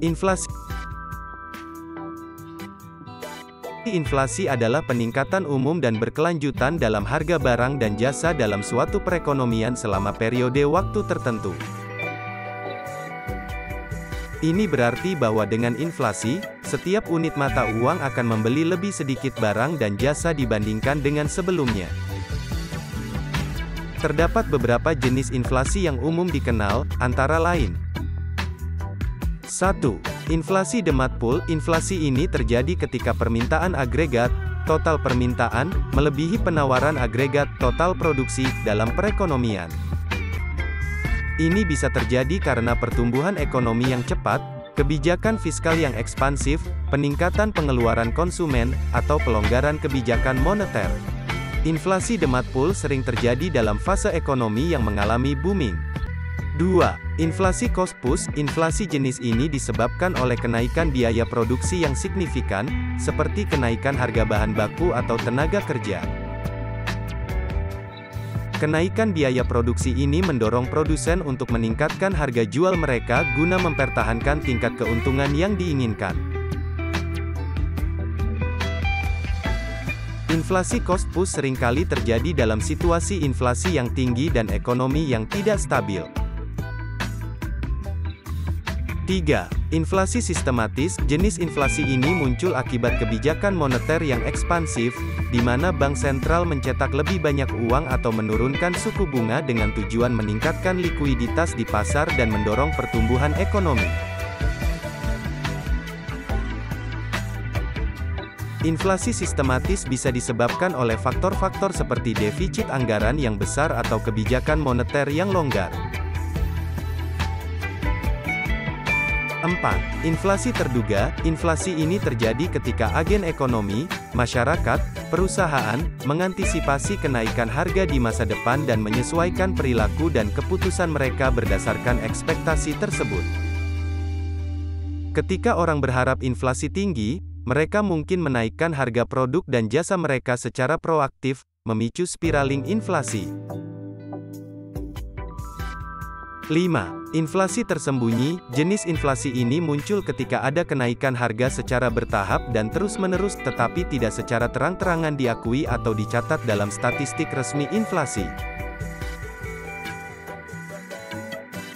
Inflasi Inflasi adalah peningkatan umum dan berkelanjutan dalam harga barang dan jasa dalam suatu perekonomian selama periode waktu tertentu. Ini berarti bahwa dengan inflasi, setiap unit mata uang akan membeli lebih sedikit barang dan jasa dibandingkan dengan sebelumnya. Terdapat beberapa jenis inflasi yang umum dikenal, antara lain. 1. Inflasi demand pull. Inflasi ini terjadi ketika permintaan agregat, total permintaan, melebihi penawaran agregat, total produksi, dalam perekonomian. Ini bisa terjadi karena pertumbuhan ekonomi yang cepat, kebijakan fiskal yang ekspansif, peningkatan pengeluaran konsumen, atau pelonggaran kebijakan moneter. Inflasi demand pull sering terjadi dalam fase ekonomi yang mengalami booming. 2. Inflasi cost push. Inflasi jenis ini disebabkan oleh kenaikan biaya produksi yang signifikan, seperti kenaikan harga bahan baku atau tenaga kerja. Kenaikan biaya produksi ini mendorong produsen untuk meningkatkan harga jual mereka guna mempertahankan tingkat keuntungan yang diinginkan. Inflasi cost push seringkali terjadi dalam situasi inflasi yang tinggi dan ekonomi yang tidak stabil. 3. Inflasi sistematis. Jenis inflasi ini muncul akibat kebijakan moneter yang ekspansif, di mana bank sentral mencetak lebih banyak uang atau menurunkan suku bunga dengan tujuan meningkatkan likuiditas di pasar dan mendorong pertumbuhan ekonomi. Inflasi sistematis bisa disebabkan oleh faktor-faktor seperti defisit anggaran yang besar atau kebijakan moneter yang longgar. 4. Inflasi terduga. Inflasi ini terjadi ketika agen ekonomi, masyarakat, perusahaan, mengantisipasi kenaikan harga di masa depan dan menyesuaikan perilaku dan keputusan mereka berdasarkan ekspektasi tersebut. Ketika orang berharap inflasi tinggi, mereka mungkin menaikkan harga produk dan jasa mereka secara proaktif, memicu spiraling inflasi. 5. Inflasi tersembunyi. Jenis inflasi ini muncul ketika ada kenaikan harga secara bertahap dan terus-menerus tetapi tidak secara terang-terangan diakui atau dicatat dalam statistik resmi inflasi.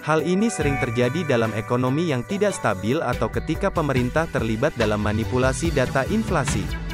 Hal ini sering terjadi dalam ekonomi yang tidak stabil atau ketika pemerintah terlibat dalam manipulasi data inflasi.